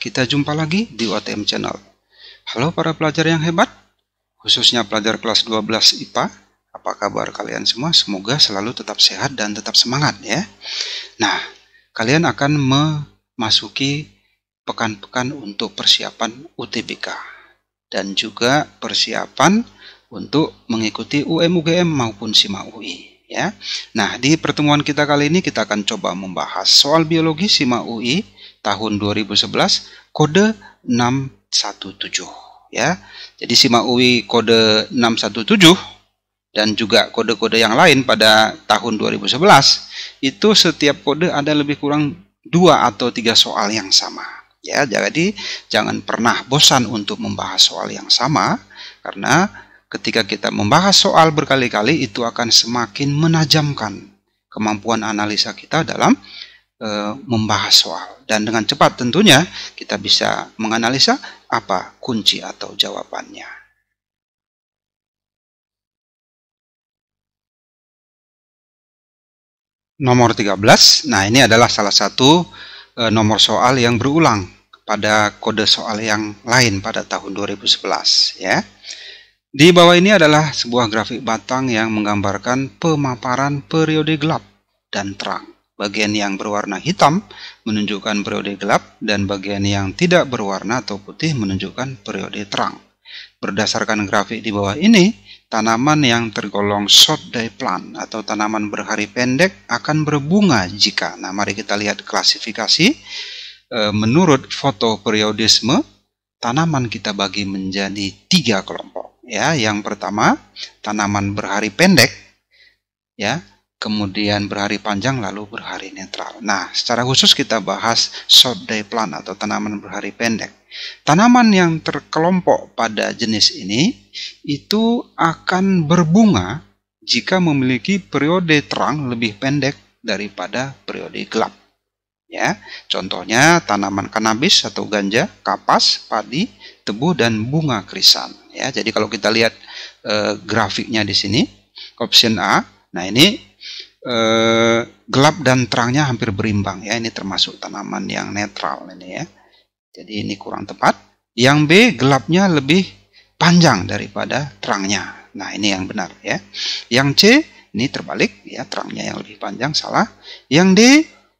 kita jumpa lagi di UATM Channel. Halo para pelajar yang hebat, khususnya pelajar kelas 12 IPA. Apa kabar kalian semua? Semoga selalu tetap sehat dan tetap semangat ya. Nah, kalian akan memasuki pekan-pekan untuk persiapan UTBK dan juga persiapan untuk mengikuti UM-UGM maupun SIMA UI. Ya. Nah, di pertemuan kita kali ini kita akan coba membahas soal biologi SIMA UI tahun 2011 kode 617 ya. Jadi SIMA UI kode 617 dan juga kode-kode yang lain pada tahun 2011 itu setiap kode ada lebih kurang 2 atau 3 soal yang sama. Ya, jadi jangan pernah bosan untuk membahas soal yang sama karena ketika kita membahas soal berkali-kali itu akan semakin menajamkan kemampuan analisa kita dalam membahas soal. Dan dengan cepat tentunya kita bisa menganalisa apa kunci atau jawabannya. Nomor 13, nah ini adalah salah satu nomor soal yang berulang pada kode soal yang lain pada tahun 2011 ya. Di bawah ini adalah sebuah grafik batang yang menggambarkan pemaparan periode gelap dan terang. Bagian yang berwarna hitam menunjukkan periode gelap dan bagian yang tidak berwarna atau putih menunjukkan periode terang. Berdasarkan grafik di bawah ini, tanaman yang tergolong short day plant atau tanaman berhari pendek akan berbunga jika. Nah, mari kita lihat klasifikasi. Menurut foto periodisme, tanaman kita bagi menjadi 3 kelompok. Ya, yang pertama tanaman berhari pendek, ya, kemudian berhari panjang, lalu berhari netral. Nah, secara khusus kita bahas short day plant atau tanaman berhari pendek. Tanaman yang terkelompok pada jenis ini itu akan berbunga jika memiliki periode terang lebih pendek daripada periode gelap. Ya, contohnya tanaman kanabis atau ganja, kapas, padi, tebu, dan bunga krisan. Ya, jadi kalau kita lihat grafiknya di sini, option A, nah ini gelap dan terangnya hampir berimbang ya. Ini termasuk tanaman yang netral ini ya. Jadi ini kurang tepat. Yang B, gelapnya lebih panjang daripada terangnya. Nah, ini yang benar ya. Yang C, ini terbalik ya, terangnya yang lebih panjang, salah. Yang D,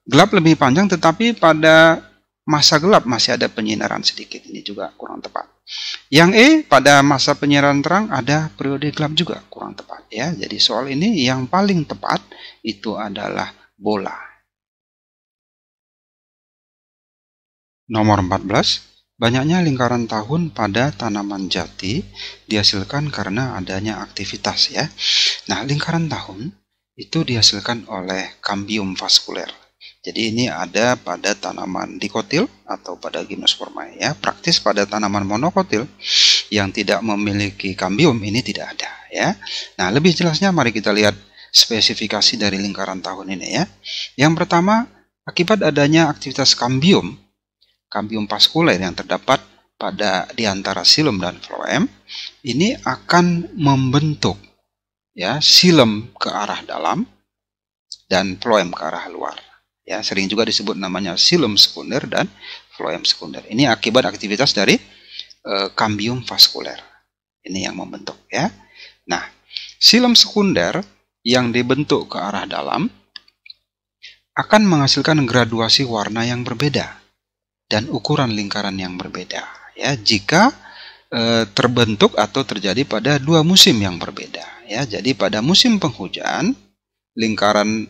gelap lebih panjang tetapi pada masa gelap masih ada penyinaran sedikit. Ini juga kurang tepat. Yang E, pada masa penyinaran terang ada periode gelap juga, kurang tepat ya. Jadi soal ini yang paling tepat itu adalah bola. Nomor 14, banyaknya lingkaran tahun pada tanaman jati dihasilkan karena adanya aktivitas ya. Nah, lingkaran tahun itu dihasilkan oleh kambium vaskuler. Jadi ini ada pada tanaman dikotil atau pada gimnospermae ya. Praktis pada tanaman monokotil yang tidak memiliki kambium ini tidak ada ya. Nah, lebih jelasnya mari kita lihat spesifikasi dari lingkaran tahun ini ya. Yang pertama, akibat adanya aktivitas kambium vaskuler yang terdapat di antara xilem dan floem, ini akan membentuk ya xilem ke arah dalam dan floem ke arah luar. Ya, sering juga disebut namanya xilem sekunder dan floem sekunder. Ini akibat aktivitas dari kambium vaskuler. Ini yang membentuk ya. Nah, xilem sekunder yang dibentuk ke arah dalam akan menghasilkan graduasi warna yang berbeda dan ukuran lingkaran yang berbeda ya jika terbentuk atau terjadi pada 2 musim yang berbeda ya. Jadi pada musim penghujan lingkaran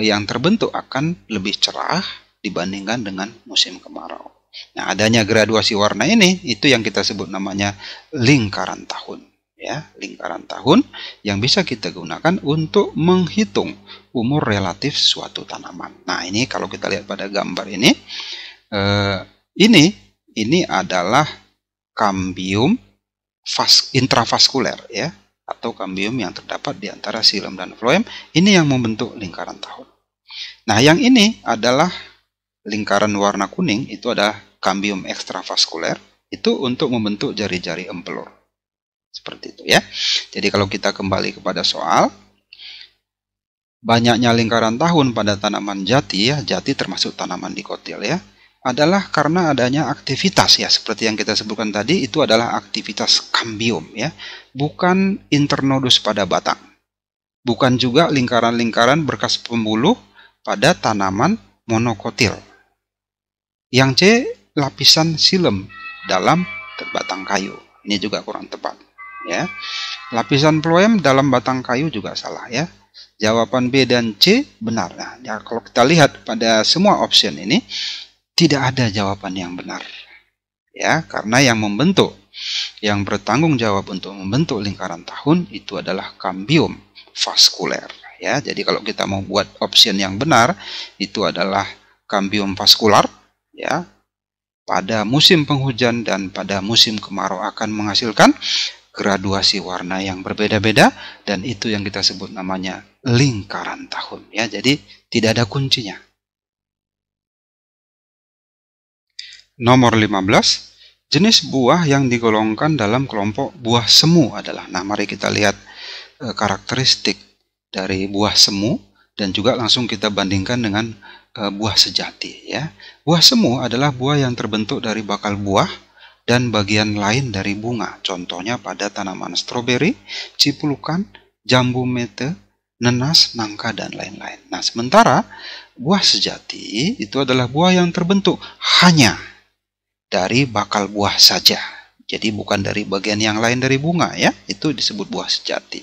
yang terbentuk akan lebih cerah dibandingkan dengan musim kemarau. Nah, adanya graduasi warna ini itu yang kita sebut namanya lingkaran tahun ya, lingkaran tahun yang bisa kita gunakan untuk menghitung umur relatif suatu tanaman. Nah, ini kalau kita lihat pada gambar ini ini adalah kambium intravaskuler ya, atau kambium yang terdapat di antara xilem dan floem, ini yang membentuk lingkaran tahun. Nah, yang ini adalah lingkaran warna kuning, itu adalah kambium ekstravaskuler, itu untuk membentuk jari-jari empelur. Seperti itu ya. Jadi kalau kita kembali kepada soal, banyaknya lingkaran tahun pada tanaman jati ya, jati termasuk tanaman dikotil ya, adalah karena adanya aktivitas ya, seperti yang kita sebutkan tadi, itu adalah aktivitas kambium ya, bukan internodus pada batang, bukan juga lingkaran-lingkaran berkas pembuluh pada tanaman monokotil. Yang C, lapisan silem dalam batang kayu, ini juga kurang tepat ya. Lapisan phloem dalam batang kayu juga salah ya. Jawaban B dan C benar. Nah, ya, kalau kita lihat pada semua option ini tidak ada jawaban yang benar ya, karena yang membentuk, yang bertanggung jawab untuk membentuk lingkaran tahun itu adalah kambium vaskuler ya. Jadi kalau kita mau buat option yang benar, itu adalah kambium vaskular ya. Pada musim penghujan dan pada musim kemarau akan menghasilkan graduasi warna yang berbeda-beda, dan itu yang kita sebut namanya lingkaran tahun ya. Jadi tidak ada kuncinya. Nomor 15, jenis buah yang digolongkan dalam kelompok buah semu adalah. Nah, mari kita lihat karakteristik dari buah semu dan juga langsung kita bandingkan dengan buah sejati ya. Buah semu adalah buah yang terbentuk dari bakal buah dan bagian lain dari bunga. Contohnya pada tanaman stroberi, cipulukan, jambu mete, nenas, nangka, dan lain-lain. Nah, sementara buah sejati itu adalah buah yang terbentuk hanya dari bakal buah saja. Jadi bukan dari bagian yang lain dari bunga ya. Itu disebut buah sejati.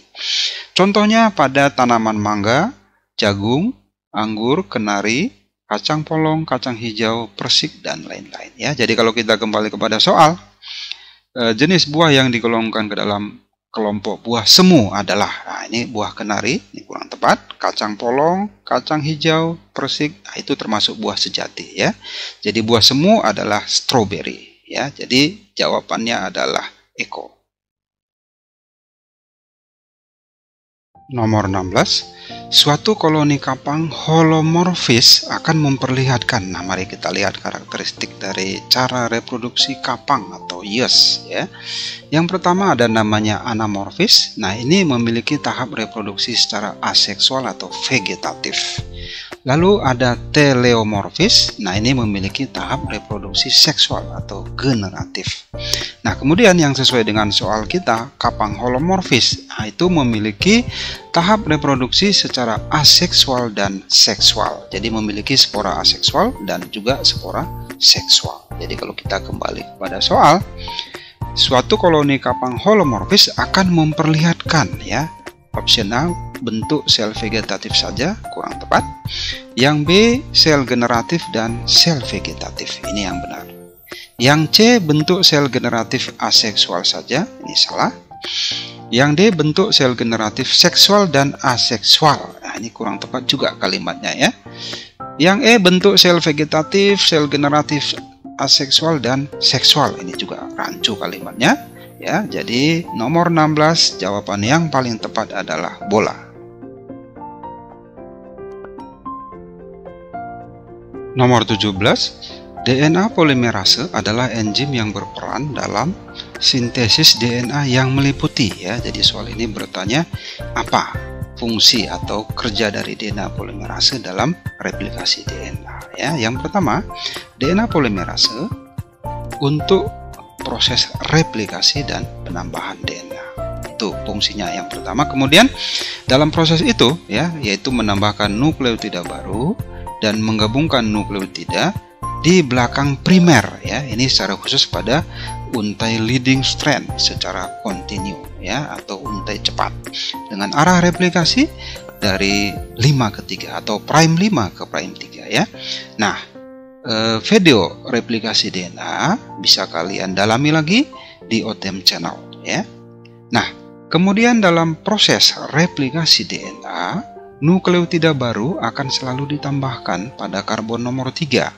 Contohnya pada tanaman mangga, jagung, anggur, kenari, kacang polong, kacang hijau, persik, dan lain-lain ya. Jadi kalau kita kembali kepada soal, jenis buah yang digolongkan ke dalam kelompok buah semu adalah, nah ini buah kenari, ini kurang tepat, kacang polong, kacang hijau, persik, nah itu termasuk buah sejati ya. Jadi buah semu adalah stroberi ya. Jadi jawabannya adalah Eko. Nomor 16, suatu koloni kapang holomorfis akan memperlihatkan. Nah, mari kita lihat karakteristik dari cara reproduksi kapang atau yes ya. Yang pertama ada namanya anamorfis. Nah, ini memiliki tahap reproduksi secara aseksual atau vegetatif. Lalu ada teleomorfis. Nah, ini memiliki tahap reproduksi seksual atau generatif. Nah, kemudian yang sesuai dengan soal kita, kapang holomorfis. Nah, itu memiliki tahap reproduksi secara aseksual dan seksual. Jadi memiliki spora aseksual dan juga spora seksual. Jadi kalau kita kembali kepada soal, suatu koloni kapang holomorfis akan memperlihatkan ya. Option A, bentuk sel vegetatif saja, kurang tepat. Yang B, sel generatif dan sel vegetatif, ini yang benar. Yang C, bentuk sel generatif aseksual saja, ini salah. Yang D, bentuk sel generatif seksual dan aseksual, nah ini kurang tepat juga kalimatnya ya. Yang E, bentuk sel vegetatif, sel generatif aseksual dan seksual, ini juga rancu kalimatnya ya. Jadi nomor 16 jawaban yang paling tepat adalah bola. Nomor 17, DNA polimerase adalah enzim yang berperan dalam sintesis DNA yang meliputi ya. Jadi soal ini bertanya apa fungsi atau kerja dari DNA polimerase dalam replikasi DNA ya. Yang pertama, DNA polimerase untuk proses replikasi dan penambahan DNA. Itu fungsinya yang pertama. Kemudian dalam proses itu ya, yaitu menambahkan nukleotida baru dan menggabungkan nukleotida di belakang primer ya. Ini secara khusus pada untai leading strand secara kontinu ya, atau untai cepat dengan arah replikasi dari 5 ke 3 atau prime 5 ke prime 3 ya. Nah, video replikasi DNA bisa kalian dalami lagi di OTM channel ya. Nah, kemudian dalam proses replikasi DNA, nukleotida baru akan selalu ditambahkan pada karbon nomor 3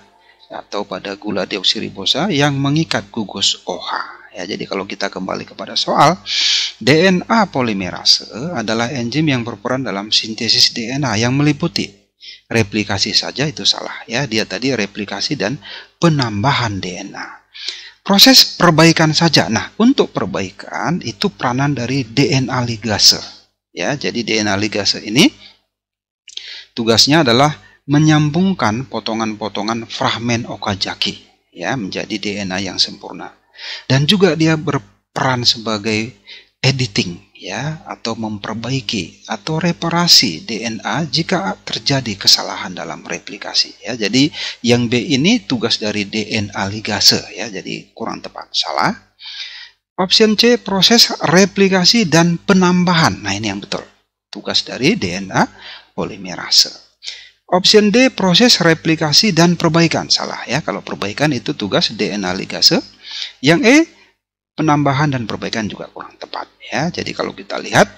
atau pada gula deoksiribosa yang mengikat gugus OH ya. Jadi kalau kita kembali kepada soal, DNA polimerase adalah enzim yang berperan dalam sintesis DNA yang meliputi replikasi saja, itu salah ya. Dia tadi replikasi dan penambahan DNA. Proses perbaikan saja. Nah, untuk perbaikan itu peranan dari DNA ligase ya. Jadi DNA ligase ini tugasnya adalah menyambungkan potongan-potongan fragmen Okazaki ya menjadi DNA yang sempurna. Dan juga dia berperan sebagai editing ya atau memperbaiki atau reparasi DNA jika terjadi kesalahan dalam replikasi ya. Jadi yang B ini tugas dari DNA ligase ya, jadi kurang tepat, salah. Option C, proses replikasi dan penambahan. Nah, ini yang betul. Tugas dari DNA polimerase. Option D, proses replikasi dan perbaikan. Salah ya, kalau perbaikan itu tugas DNA ligase. Yang E, penambahan dan perbaikan juga kurang tepat ya. Jadi kalau kita lihat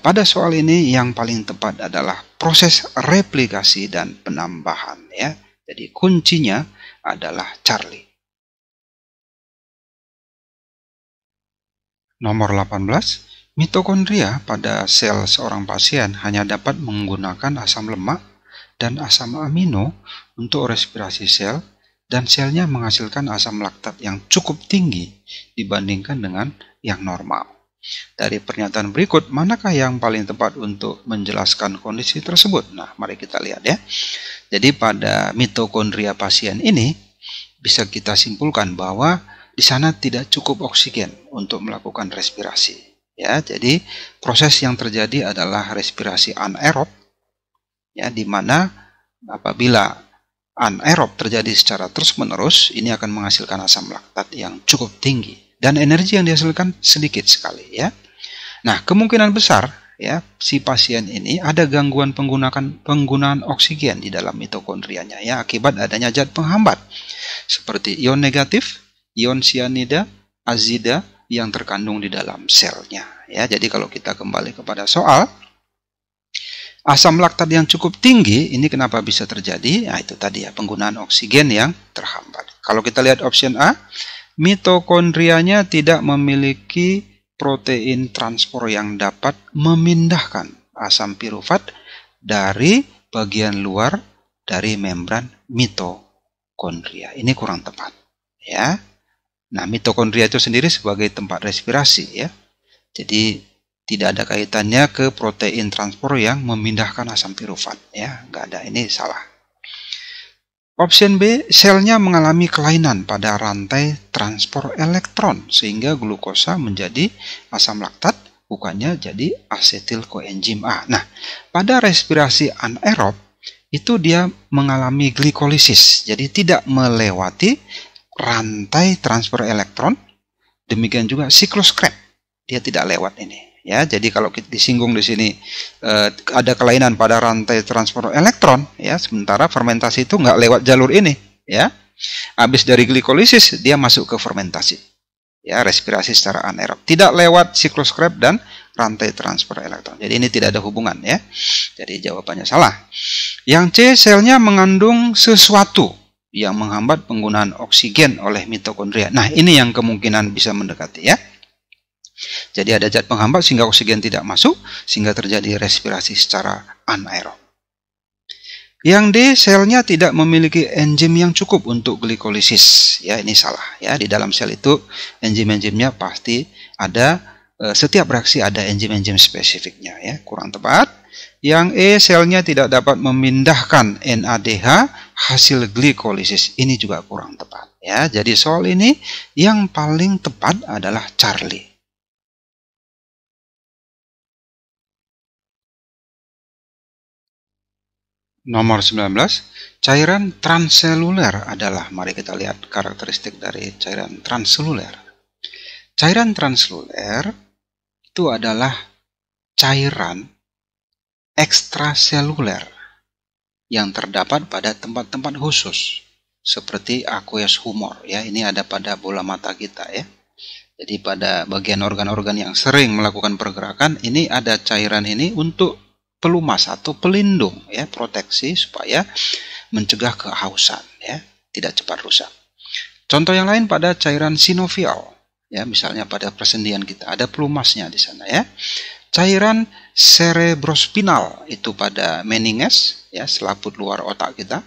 pada soal ini yang paling tepat adalah proses replikasi dan penambahan ya. Jadi kuncinya adalah Charlie. Nomor 18, mitokondria pada sel seorang pasien hanya dapat menggunakan asam lemak dan asam amino untuk respirasi sel, dan selnya menghasilkan asam laktat yang cukup tinggi dibandingkan dengan yang normal. Dari pernyataan berikut, manakah yang paling tepat untuk menjelaskan kondisi tersebut? Nah, mari kita lihat ya. Jadi pada mitokondria pasien ini bisa kita simpulkan bahwa di sana tidak cukup oksigen untuk melakukan respirasi. Ya, jadi proses yang terjadi adalah respirasi anaerob, ya, di mana apabila anaerob terjadi secara terus-menerus, ini akan menghasilkan asam laktat yang cukup tinggi dan energi yang dihasilkan sedikit sekali. Ya, nah kemungkinan besar ya si pasien ini ada gangguan penggunaan oksigen di dalam mitokondrianya ya akibat adanya zat penghambat seperti ion negatif, ion sianida, azida yang terkandung di dalam selnya ya. Jadi kalau kita kembali kepada soal, asam laktat yang cukup tinggi ini kenapa bisa terjadi? Nah, itu tadi ya, penggunaan oksigen yang terhambat. Kalau kita lihat option A, mitokondrianya tidak memiliki protein transport yang dapat memindahkan asam pirufat dari bagian luar dari membran mitokondria. Ini kurang tepat ya. Nah, mitokondria itu sendiri sebagai tempat respirasi ya. Jadi tidak ada kaitannya ke protein transport yang memindahkan asam pirufat ya, nggak ada, ini salah. Option B, selnya mengalami kelainan pada rantai transport elektron sehingga glukosa menjadi asam laktat, bukannya jadi asetil koenzim A. Nah, pada respirasi anaerob itu dia mengalami glikolisis, jadi tidak melewati rantai transfer elektron, demikian juga siklus Krebs, dia tidak lewat ini. Ya, jadi kalau kita disinggung di sini ada kelainan pada rantai transfer elektron, ya, sementara fermentasi itu nggak lewat jalur ini, ya. Habis dari glikolisis dia masuk ke fermentasi, ya, respirasi secara anaerob, tidak lewat siklus Krebs dan rantai transfer elektron. Jadi ini tidak ada hubungan, ya. Jadi jawabannya salah. Yang C, selnya mengandung sesuatu yang menghambat penggunaan oksigen oleh mitokondria. Nah, ini yang kemungkinan bisa mendekati ya. Jadi ada zat penghambat sehingga oksigen tidak masuk, sehingga terjadi respirasi secara anaerob. Yang D, selnya tidak memiliki enzim yang cukup untuk glikolisis. Ya, ini salah ya. Di dalam sel itu enzim-enzimnya pasti ada, setiap reaksi ada enzim-enzim spesifiknya ya. Kurang tepat. Yang E, selnya tidak dapat memindahkan NADH hasil glikolisis. Ini juga kurang tepat ya. Jadi soal ini yang paling tepat adalah Charlie. Nomor 19, cairan transseluler adalah, mari kita lihat karakteristik dari cairan transseluler. Cairan transseluler itu adalah cairan ekstraseluler yang terdapat pada tempat-tempat khusus seperti aqueous humor ya. Ini ada pada bola mata kita ya. Jadi pada bagian organ-organ yang sering melakukan pergerakan, ini ada cairan ini untuk pelumas atau pelindung ya, proteksi supaya mencegah kehausan ya, tidak cepat rusak. Contoh yang lain pada cairan sinovial ya, misalnya pada persendian kita ada pelumasnya di sana ya. Cairan cerebrospinal itu pada meninges ya, selaput luar otak kita.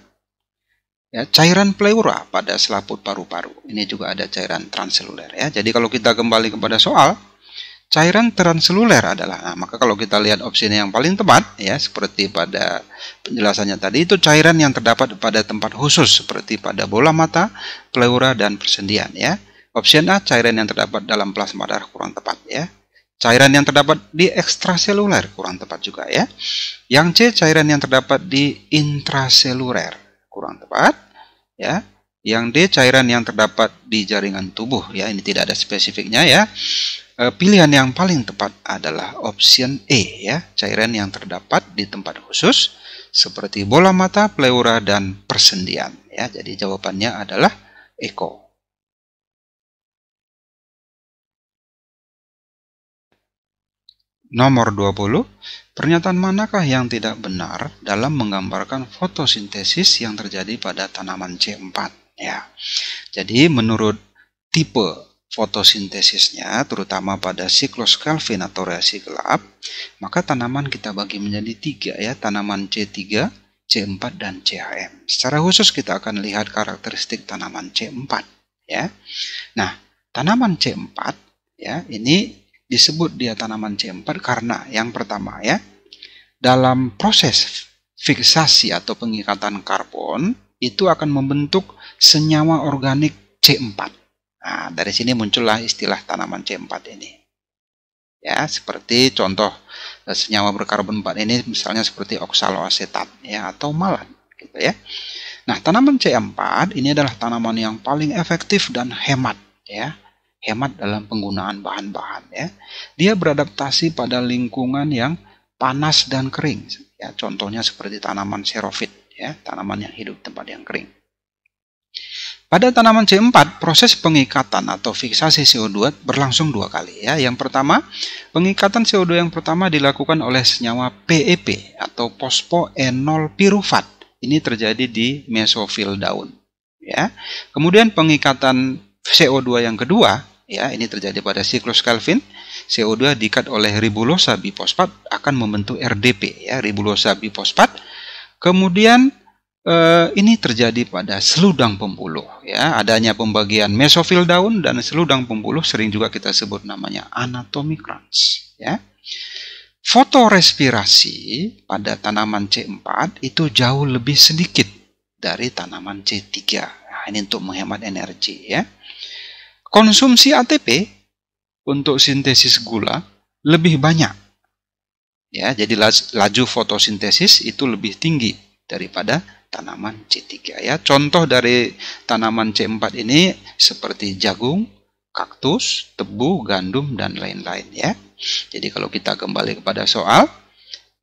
Ya, cairan pleura pada selaput paru-paru. Ini juga ada cairan transseluler ya. Jadi kalau kita kembali kepada soal, cairan transseluler adalah, nah, maka kalau kita lihat opsi yang paling tepat, ya, seperti pada penjelasannya tadi, itu cairan yang terdapat pada tempat khusus, seperti pada bola mata, pleura, dan persendian, ya. Opsi A, cairan yang terdapat dalam plasma darah, kurang tepat, ya. Cairan yang terdapat di ekstraseluler, kurang tepat juga, ya. Yang C, cairan yang terdapat di intraseluler, kurang tepat, ya. Yang D, cairan yang terdapat di jaringan tubuh, ya. Ini tidak ada spesifiknya, ya. Pilihan yang paling tepat adalah option E, ya, cairan yang terdapat di tempat khusus seperti bola mata, pleura, dan persendian, ya. Jadi jawabannya adalah Eko. Nomor 20, pernyataan manakah yang tidak benar dalam menggambarkan fotosintesis yang terjadi pada tanaman C4, ya. Jadi menurut tipe fotosintesisnya, terutama pada siklus Kelvin atau reaksi gelap, maka tanaman kita bagi menjadi 3, ya, tanaman C3, C4, dan CHM. Secara khusus kita akan lihat karakteristik tanaman C4, ya. Nah, tanaman C4, ya, ini disebut dia tanaman C4 karena yang pertama, ya, dalam proses fiksasi atau pengikatan karbon itu akan membentuk senyawa organik C4. Nah, dari sini muncullah istilah tanaman C4 ini. Ya, seperti contoh senyawa berkarbon 4 ini misalnya seperti oksaloasetat, ya, atau malat, gitu, ya. Nah, tanaman C4 ini adalah tanaman yang paling efektif dan hemat, ya. Hemat dalam penggunaan bahan-bahan, ya. Dia beradaptasi pada lingkungan yang panas dan kering, ya. Contohnya seperti tanaman xerophyt, ya, tanaman yang hidup di tempat yang kering. Pada tanaman C4, proses pengikatan atau fiksasi CO2 berlangsung 2 kali, ya. Yang pertama, pengikatan CO2 yang pertama dilakukan oleh senyawa PEP atau fosfoenol pirufat. Ini terjadi di mesofil daun, ya. Kemudian pengikatan CO2 yang kedua, ya, ini terjadi pada siklus Kelvin. CO2 diikat oleh ribulosa bifosfat akan membentuk RDP, ya, ribulosa bifosfat. Kemudian ini terjadi pada seludang pembuluh, ya. Adanya pembagian mesofil daun dan seludang pembuluh sering juga kita sebut namanya anatomy crunch, ya. Fotorespirasi pada tanaman C4 itu jauh lebih sedikit dari tanaman C3. Nah, ini untuk menghemat energi, ya. Konsumsi ATP untuk sintesis gula lebih banyak, ya. Jadi laju fotosintesis itu lebih tinggi daripada tanaman C3, ya. Contoh dari tanaman C4 ini seperti jagung, kaktus, tebu, gandum, dan lain-lain, ya. Jadi kalau kita kembali kepada soal,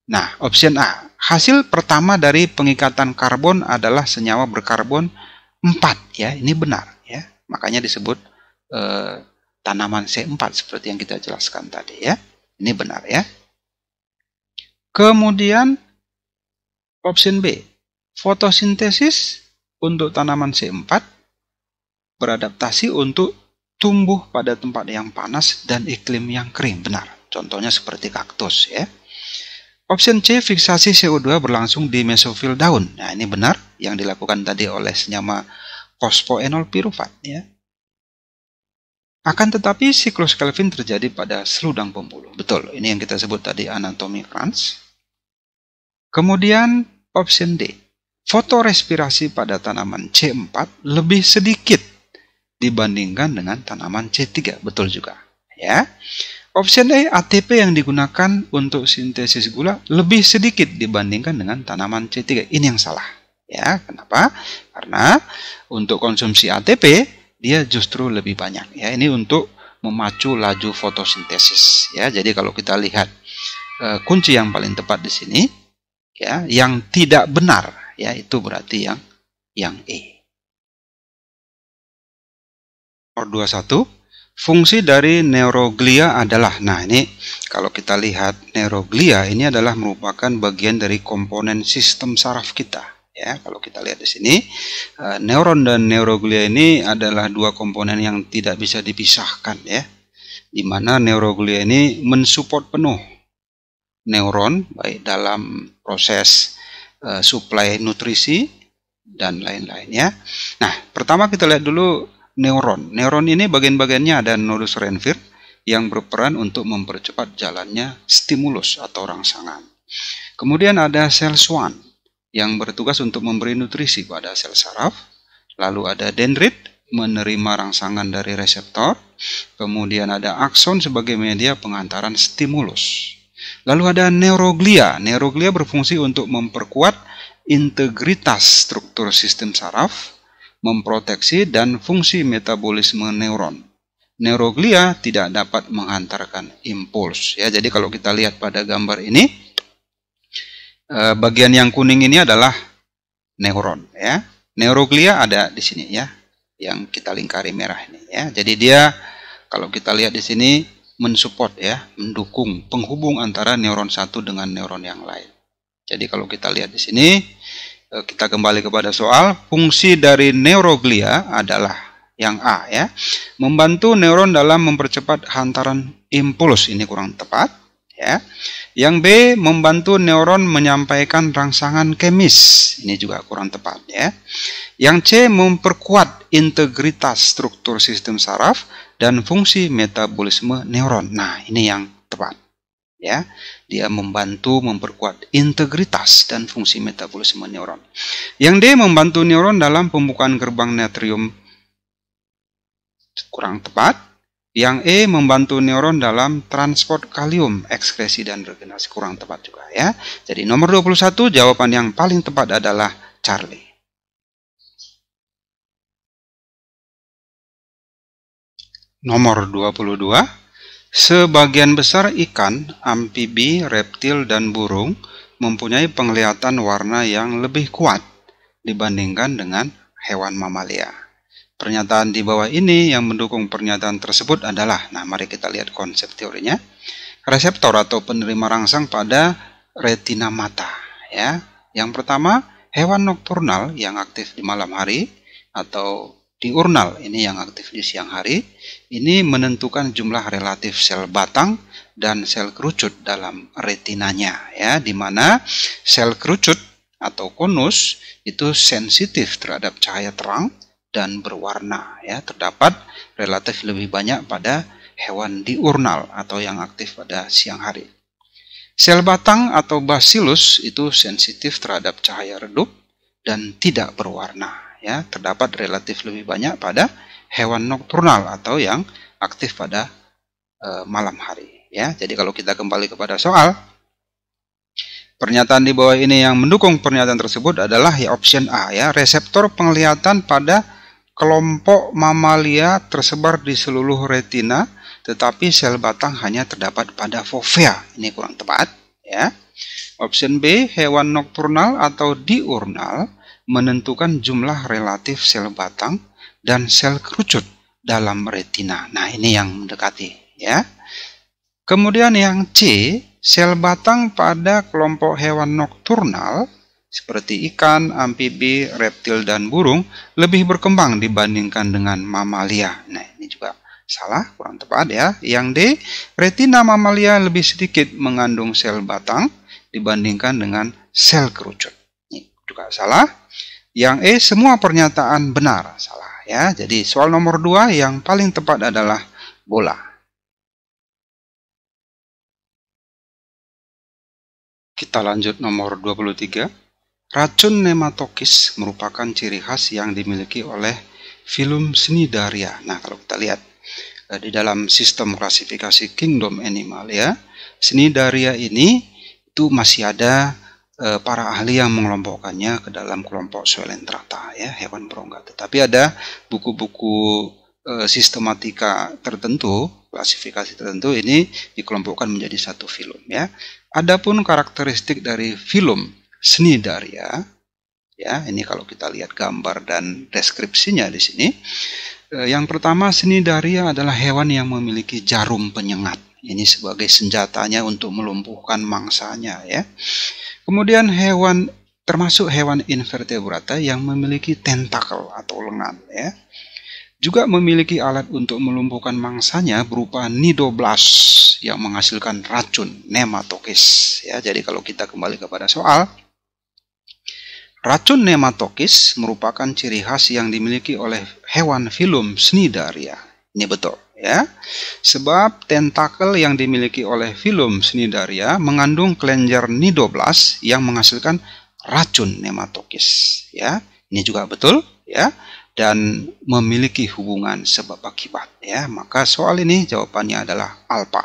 nah, option A, hasil pertama dari pengikatan karbon adalah senyawa berkarbon 4, ya. Ini benar, ya. Makanya disebut tanaman C4 seperti yang kita jelaskan tadi, ya. Ini benar, ya. Kemudian option B, fotosintesis untuk tanaman C4 beradaptasi untuk tumbuh pada tempat yang panas dan iklim yang kering. Benar. Contohnya seperti kaktus, ya. Option C, fiksasi CO2 berlangsung di mesofil daun. Nah, ini benar yang dilakukan tadi oleh senyawa fosfoenol pirufat, ya. Akan tetapi siklus Kelvin terjadi pada seludang pembuluh. Betul, ini yang kita sebut tadi anatomy crunch. Kemudian option D, fotorespirasi pada tanaman C4 lebih sedikit dibandingkan dengan tanaman C3. Betul juga, ya. Option A, ATP yang digunakan untuk sintesis gula lebih sedikit dibandingkan dengan tanaman C3. Ini yang salah, ya. Kenapa? Karena untuk konsumsi ATP dia justru lebih banyak, ya. Ini untuk memacu laju fotosintesis, ya. Jadi kalau kita lihat kunci yang paling tepat di sini, ya, yang tidak benar, ya, itu berarti yang E. Nomor 21, fungsi dari neuroglia adalah, nah, ini kalau kita lihat neuroglia ini adalah merupakan bagian dari komponen sistem saraf kita, ya. Kalau kita lihat di sini, neuron dan neuroglia ini adalah dua komponen yang tidak bisa dipisahkan, ya. Di mana neuroglia ini mensupport penuh neuron baik dalam proses suplai nutrisi dan lain-lain, ya. Nah, pertama kita lihat dulu neuron. Neuron ini bagian-bagiannya ada nodus Renvir yang berperan untuk mempercepat jalannya stimulus atau rangsangan. Kemudian ada sel Schwann yang bertugas untuk memberi nutrisi pada sel saraf. Lalu ada dendrit menerima rangsangan dari reseptor. Kemudian ada akson sebagai media pengantaran stimulus. Lalu ada neuroglia. Neuroglia berfungsi untuk memperkuat integritas struktur sistem saraf, memproteksi dan fungsi metabolisme neuron. Neuroglia tidak dapat menghantarkan impuls. Ya, jadi kalau kita lihat pada gambar ini, bagian yang kuning ini adalah neuron. Ya, neuroglia ada di sini ya, yang kita lingkari merah ini. Ya, jadi dia kalau kita lihat di sini mensupport ya, mendukung penghubung antara neuron satu dengan neuron yang lain. Jadi kalau kita lihat di sini, kita kembali kepada soal, fungsi dari neuroglia adalah yang A ya, membantu neuron dalam mempercepat hantaran impuls, ini kurang tepat ya. Yang B, membantu neuron menyampaikan rangsangan kemis, ini juga kurang tepat ya. Yang C, memperkuat integritas struktur sistem saraf dan fungsi metabolisme neuron. Nah, ini yang tepat ya. Dia membantu memperkuat integritas dan fungsi metabolisme neuron. Yang D, membantu neuron dalam pembukaan gerbang natrium, kurang tepat. Yang E, membantu neuron dalam transport kalium, ekskresi dan regenerasi, kurang tepat juga ya. Jadi nomor 21 jawaban yang paling tepat adalah Charlie. Nomor 22, sebagian besar ikan, amfibi, reptil, dan burung mempunyai penglihatan warna yang lebih kuat dibandingkan dengan hewan mamalia. Pernyataan di bawah ini yang mendukung pernyataan tersebut adalah, nah mari kita lihat konsep teorinya. Reseptor atau penerima rangsang pada retina mata. Ya. Yang pertama, hewan nokturnal yang aktif di malam hari atau diurnal, ini yang aktif di siang hari, ini menentukan jumlah relatif sel batang dan sel kerucut dalam retinanya, ya, di mana sel kerucut atau konus itu sensitif terhadap cahaya terang dan berwarna, ya, terdapat relatif lebih banyak pada hewan diurnal atau yang aktif pada siang hari. Sel batang atau bacillus itu sensitif terhadap cahaya redup dan tidak berwarna, ya, terdapat relatif lebih banyak pada hewan nokturnal atau yang aktif pada malam hari, ya. Jadi kalau kita kembali kepada soal, pernyataan di bawah ini yang mendukung pernyataan tersebut adalah ya option A, ya, reseptor penglihatan pada kelompok mamalia tersebar di seluruh retina, tetapi sel batang hanya terdapat pada fovea. Ini kurang tepat, ya. Option B, hewan nokturnal atau diurnal menentukan jumlah relatif sel batang dan sel kerucut dalam retina. Nah, ini yang mendekati, ya. Kemudian yang C, sel batang pada kelompok hewan nokturnal seperti ikan, amfibi, reptil, dan burung lebih berkembang dibandingkan dengan mamalia. Nah, ini juga salah, kurang tepat, ya. Yang D, retina mamalia lebih sedikit mengandung sel batang dibandingkan dengan sel kerucut. Ini juga salah. Yang E, semua pernyataan benar, salah, ya. Jadi soal nomor 2 yang paling tepat adalah bola. Kita lanjut nomor 23. Racun nematokis merupakan ciri khas yang dimiliki oleh filum Cnidaria. Nah, kalau kita lihat di dalam sistem klasifikasi Kingdom Animal, ya, Cnidaria ini itu masih ada para ahli yang mengelompokkannya ke dalam kelompok Coelenterata, ya, hewan berongga. Tetapi ada buku-buku sistematika tertentu, klasifikasi tertentu ini dikelompokkan menjadi satu filum, ya. Adapun karakteristik dari filum Cnidaria, ya, ini kalau kita lihat gambar dan deskripsinya di sini. Yang pertama, Cnidaria adalah hewan yang memiliki jarum penyengat. Ini sebagai senjatanya untuk melumpuhkan mangsanya, ya. Kemudian hewan termasuk hewan invertebrata yang memiliki tentakel atau lengan, ya. Juga memiliki alat untuk melumpuhkan mangsanya berupa nidoblast yang menghasilkan racun nematokis, ya. Jadi kalau kita kembali kepada soal, racun nematokis merupakan ciri khas yang dimiliki oleh hewan filum Cnidaria. Ini betul, ya. Sebab tentakel yang dimiliki oleh filum Cnidaria mengandung kelenjar nidoblas yang menghasilkan racun nematokis, ya. Ini juga betul, ya, dan memiliki hubungan sebab akibat, ya. Maka soal ini jawabannya adalah alpha.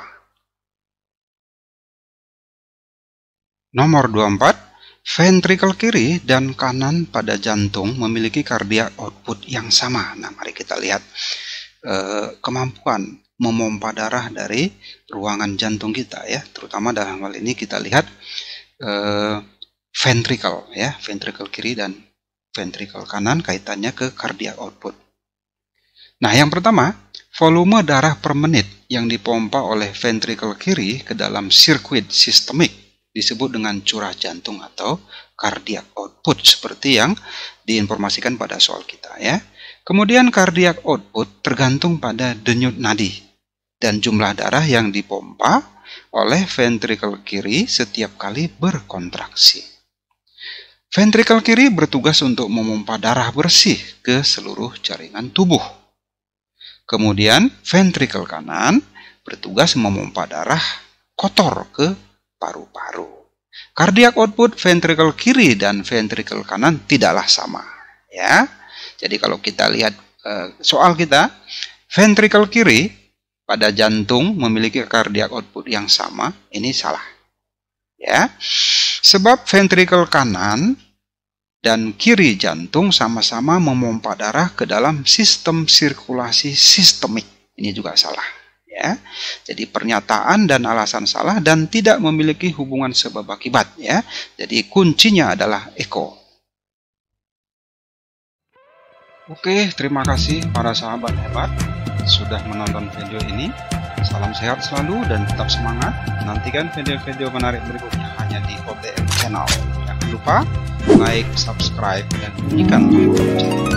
Nomor 24, ventrikel kiri dan kanan pada jantung memiliki cardiac output yang sama. Nah, mari kita lihat kemampuan memompa darah dari ruangan jantung kita, ya. Terutama dalam hal ini kita lihat ventrikel, ya, ventrikel kiri dan ventrikel kanan kaitannya ke cardiac output. Nah, yang pertama, volume darah per menit yang dipompa oleh ventrikel kiri ke dalam sirkuit sistemik disebut dengan curah jantung atau cardiac output seperti yang diinformasikan pada soal kita, ya. Kemudian cardiac output tergantung pada denyut nadi dan jumlah darah yang dipompa oleh ventrikel kiri setiap kali berkontraksi. Ventrikel kiri bertugas untuk memompa darah bersih ke seluruh jaringan tubuh. Kemudian ventrikel kanan bertugas memompa darah kotor ke paru-paru. Cardiac output ventrikel kiri dan ventrikel kanan tidaklah sama, ya. Jadi kalau kita lihat soal kita, ventrikel kiri pada jantung memiliki cardiac output yang sama, ini salah, ya. Sebab ventrikel kanan dan kiri jantung sama-sama memompa darah ke dalam sistem sirkulasi sistemik. Ini juga salah, ya. Jadi pernyataan dan alasan salah dan tidak memiliki hubungan sebab akibat, ya. Jadi kuncinya adalah eko. Oke, terima kasih para sahabat hebat sudah menonton video ini. Salam sehat selalu dan tetap semangat. Nantikan video-video menarik berikutnya hanya di OBM Channel. Jangan lupa like, subscribe, dan bunyikan tombol lonceng.